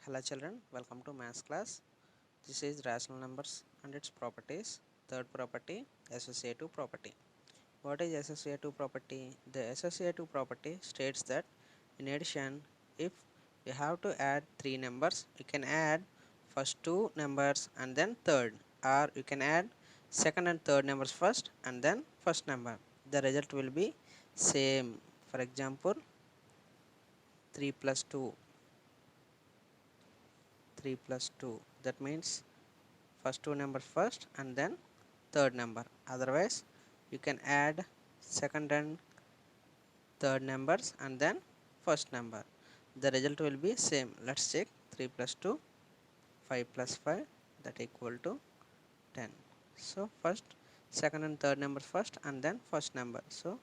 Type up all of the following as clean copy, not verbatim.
Hello children, welcome to maths class. This is rational numbers and its properties. Third property, associative property. What is associative property? The associative property states that in addition, if you have to add three numbers, you can add first two numbers and then third, or you can add second and third numbers first and then first number. The result will be same. For example, 3 plus 2, 3 plus 2. That means first two numbers first and then third number. Otherwise you can add second and third numbers and then first number. The result will be same. Let's check. 3 plus 2, 5 plus 5, that equal to 10. So first second and third number first and then first number. So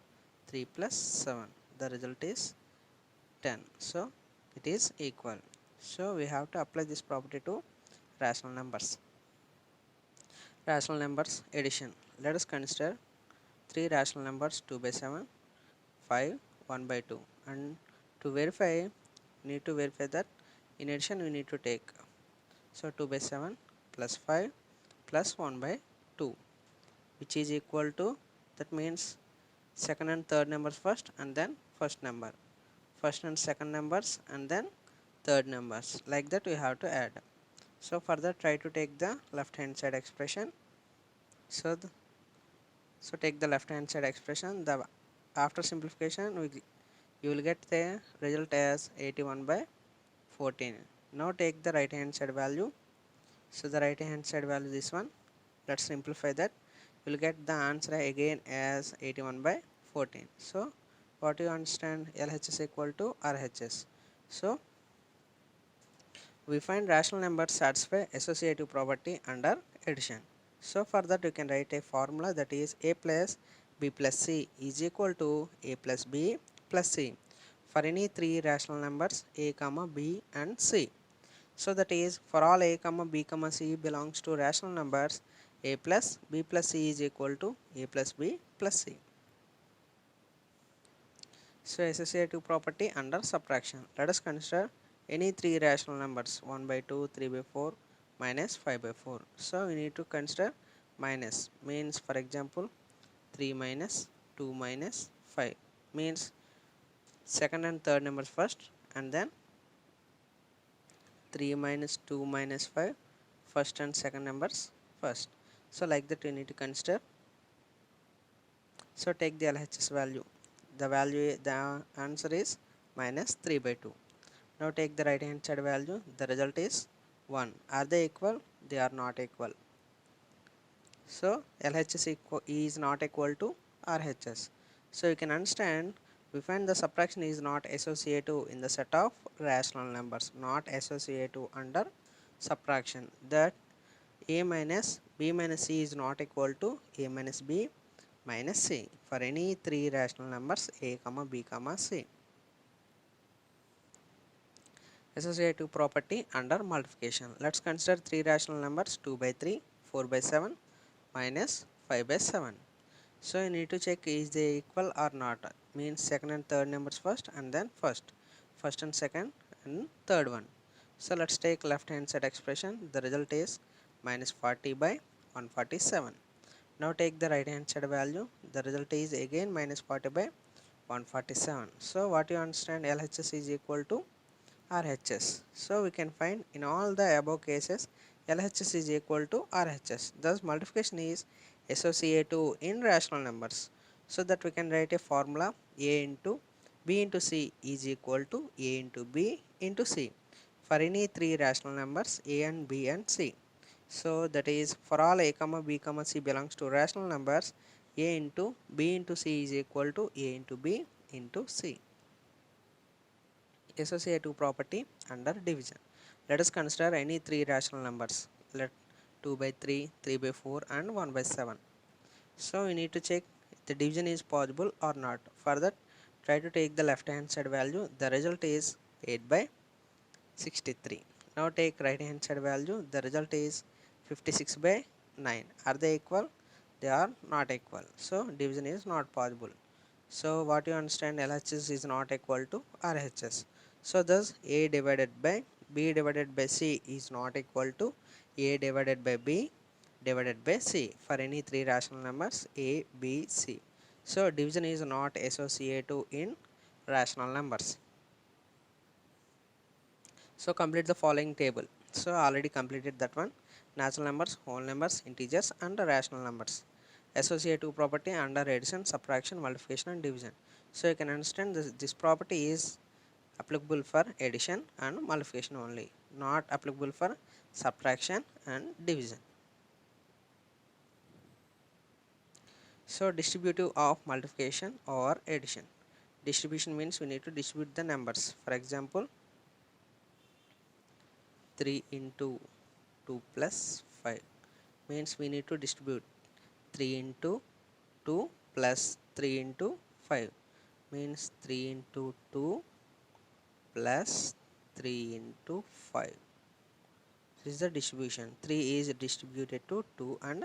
3 plus 7, the result is 10. So it is equal. So we have to apply this property to rational numbers. Rational numbers addition. Let us consider three rational numbers 2 by 7, 5, 1 by 2, and to verify need to verify that in addition we need to take, so 2 by 7 plus 5 plus 1 by 2, which is equal to, that means second and third numbers first and then first number, first and second numbers and then third numbers, like that we have to add. So further try to take the left hand side expression. So take the left hand side expression. The after simplification you will get the result as 81 by 14. Now take the right hand side value. So the right hand side value this one. Let's simplify that. You will get the answer again as 81 by 14. So what you understand, LHS equal to RHS. So we find rational numbers satisfy associative property under addition. So for that you can write a formula, that is a plus b plus c is equal to a plus b plus c for any three rational numbers a comma b and c. So that is for all a comma b comma c belongs to rational numbers, a plus b plus c is equal to a plus b plus c. So associative property under subtraction. Let us consider any three rational numbers 1 by 2, 3 by 4, minus 5 by 4. So we need to consider minus, means for example 3 minus 2 minus 5, means second and third numbers first and then 3 minus 2 minus 5, first and second numbers first. So like that we need to consider. So take the LHS value. The answer is minus 3 by 2. Now take the right hand side value. The result is 1. Are they equal? They are not equal. So LHS is not equal to RHS. So you can understand, we find the subtraction is not associative in the set of rational numbers, not associative under subtraction, that a minus b minus c is not equal to a minus b minus c for any three rational numbers a comma b comma c. Associative property under multiplication. Let's consider three rational numbers 2 by 3, 4 by 7, minus 5 by 7. So you need to check is they equal or not, means second and third numbers first and then first and second and third one. So let's take left hand side expression. The result is minus 40 by 147. Now take the right hand side value. The result is again minus 40 by 147. So what you understand, LHS is equal to RHS. So we can find in all the above cases LHS is equal to RHS. Thus multiplication is associative in rational numbers. So that we can write a formula, a into b into c is equal to a into b into c for any three rational numbers a and b and c. So that is for all a comma b comma c belongs to rational numbers, a into b into c is equal to a into b into c. Associative property under division. Let us consider any three rational numbers. Let 2 by 3, 3 by 4 and 1 by 7. So we need to check if the division is possible or not. For that try to take the left hand side value. The result is 8 by 63. Now take right hand side value. The result is 56 by 9. Are they equal? They are not equal. So division is not possible. So what you understand, LHS is not equal to RHS. So thus a divided by B divided by C is not equal to A divided by B divided by C for any three rational numbers A, B, C. So division is not associated in rational numbers. So complete the following table. So already completed that one. Natural numbers, whole numbers, integers and rational numbers. Associative property under addition, subtraction, multiplication and division. So you can understand this property is applicable for addition and multiplication only, not applicable for subtraction and division. So distributive of multiplication or addition. Distribution means we need to distribute the numbers. For example, 3 into 2 plus 5 means we need to distribute 3 into 2 plus 3 into 5 means 3 into 2 plus 3 into 5. This is the distribution. 3 is distributed to 2 and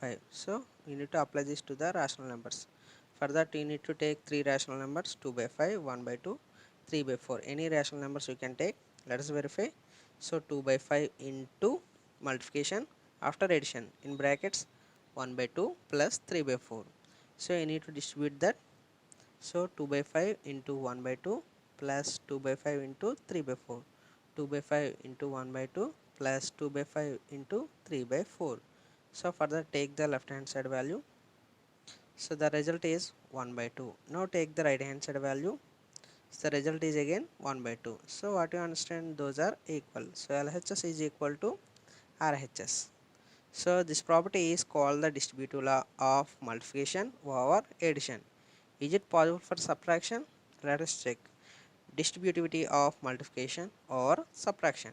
5. So we need to apply this to the rational numbers. For that you need to take 3 rational numbers, 2 by 5, 1 by 2, 3 by 4. Any rational numbers you can take. Let us verify. So 2 by 5 into multiplication after addition in brackets 1 by 2 plus 3 by 4. So you need to distribute that. So 2 by 5 into 1 by 2 plus 2 by 5 into 3 by 4. 2 by 5 into 1 by 2 plus 2 by 5 into 3 by 4. So further take the left hand side value. So the result is 1 by 2. Now take the right hand side value. So the result is again 1 by 2. So what you understand, those are equal. So LHS is equal to RHS. So this property is called the distributive law of multiplication over addition. Is it possible for subtraction? Let us check. Distributivity of multiplication or subtraction.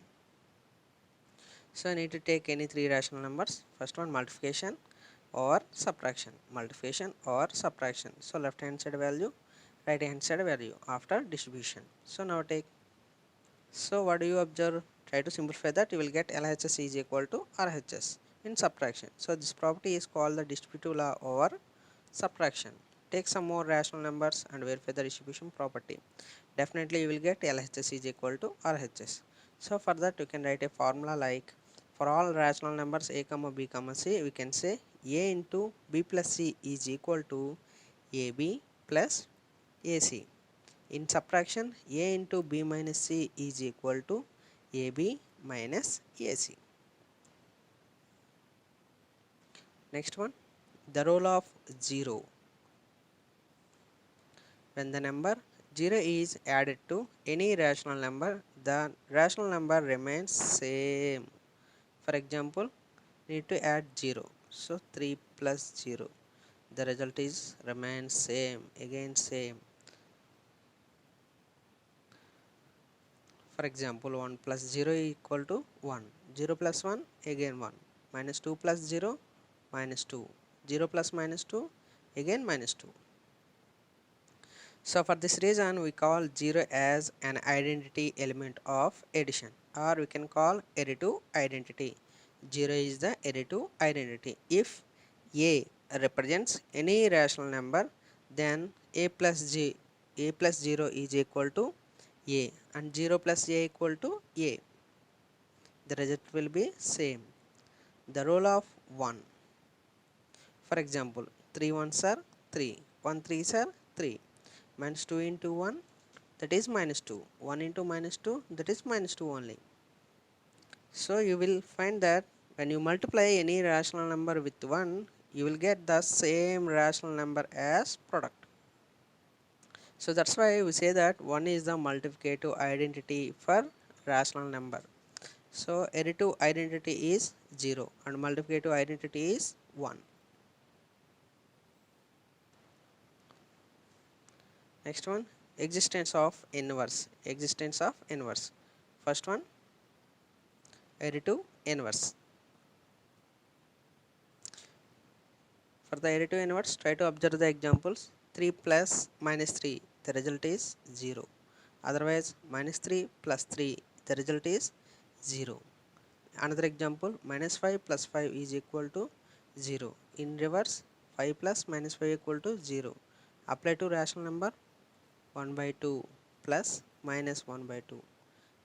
So I need to take any three rational numbers. First one, multiplication or subtraction. Multiplication or subtraction. So left hand side value, right hand side value after distribution. So now take. So what do you observe? Try to simplify that. You will get LHS is equal to RHS in subtraction. So this property is called the distributive law over subtraction. Take some more rational numbers and verify the distribution property. Definitely you will get LHS is equal to RHS. So for that you can write a formula like, for all rational numbers a comma b comma c, we can say a into b plus c is equal to ab plus ac. In subtraction, a into b minus c is equal to ab minus ac. Next one, the role of 0. When the number 0 is added to any rational number, the rational number remains same. For example, need to add 0. So 3 plus 0. The result is remains same, again same. For example, 1 plus 0 is equal to 1. 0 plus 1, again 1. Minus 2 plus 0, minus 2. 0 plus minus 2, again minus 2. So for this reason we call 0 as an identity element of addition, or we can call additive identity. 0 is the additive identity. If a represents any rational number, then a plus 0 is equal to a and 0 plus a equal to a. The result will be same. The role of 1. For example, 3 ones are 3, 1 3s are 3. Minus 2 into 1, that is minus 2. 1 into minus 2, that is minus 2 only. So you will find that when you multiply any rational number with 1, you will get the same rational number as product. So that's why we say that 1 is the multiplicative identity for rational number. So additive identity is 0 and multiplicative identity is 1. Next one, existence of inverse. Existence of inverse. First one, additive inverse. For the additive inverse, try to observe the examples. 3 plus minus 3, the result is 0. Otherwise, minus 3 plus 3, the result is 0. Another example, minus 5 plus 5 is equal to 0. In reverse, 5 plus minus 5 equal to 0. Apply to rational number, 1 by 2 plus minus 1 by 2.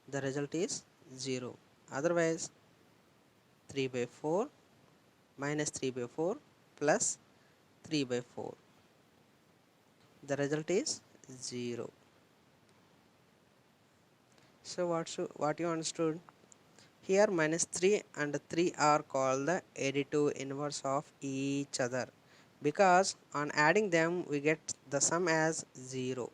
The result is 0. Otherwise 3 by 4 minus 3 by 4 plus 3 by 4. The result is 0. So what you understood? Here minus 3 and 3 are called the additive inverse of each other, because on adding them we get the sum as 0.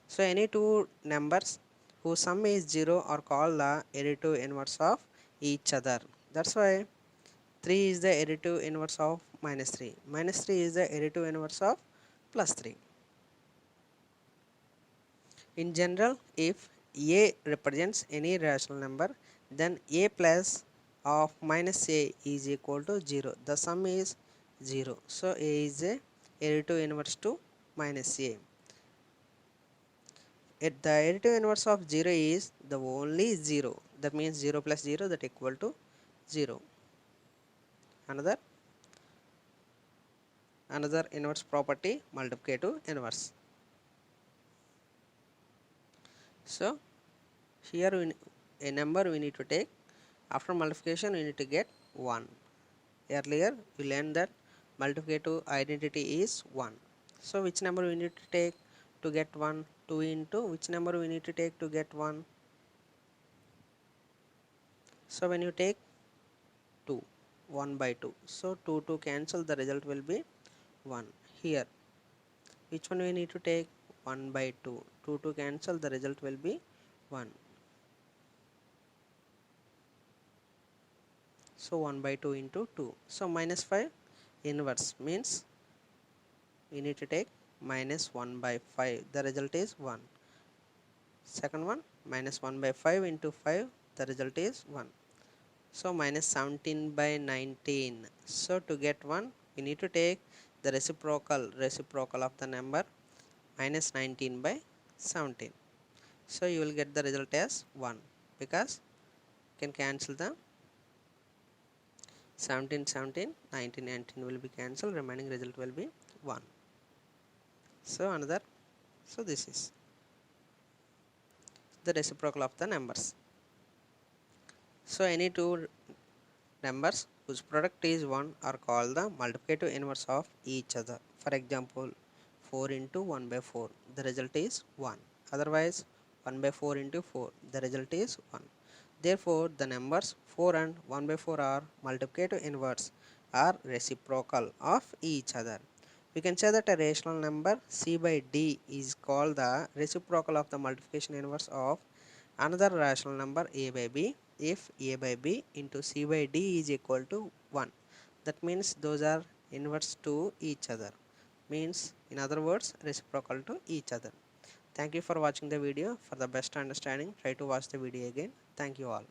So any two numbers whose sum is 0 are called the additive inverse of each other. That's why 3 is the additive inverse of minus 3. Minus 3 is the additive inverse of plus 3. In general, if a represents any rational number, then a plus of minus a is equal to 0. The sum is 0. So a is a additive inverse to minus a. The additive inverse of 0 is the only 0. That means 0 plus 0, that equal to 0. Another inverse property, multiplicative inverse. So here a number we need to take, after multiplication we need to get 1. Earlier we learned that multiplicative identity is 1. So which number we need to take to get 1? 2 into which number we need to take to get 1? So when you take 2, 1 by 2. So 2 cancel, the result will be 1. Here which one we need to take? 1 by 2. 2 cancel, the result will be 1. So 1 by 2 into 2. So minus 5 inverse means we need to take minus 1 by 5. The result is 1. Second one, minus 1 by 5 into 5. The result is 1. So minus 17 by 19. So to get 1, we need to take the reciprocal of the number minus 19 by 17. So you will get the result as 1, because you can cancel the 17, 17, 19, 19 will be cancelled, remaining result will be 1. So this is the reciprocal of the numbers. So any two numbers whose product is 1 are called the multiplicative inverse of each other. For example, 4 into 1 by 4, the result is 1. Otherwise 1 by 4 into 4, the result is 1. Therefore the numbers 4 and 1 by 4 are multiplicative inverse, are reciprocal of each other. We can say that a rational number c by d is called the reciprocal of the multiplication inverse of another rational number a by b if a by b into c by d is equal to 1. That means those are inverse to each other, means in other words reciprocal to each other. Thank you for watching the video. For the best understanding, try to watch the video again. Thank you all.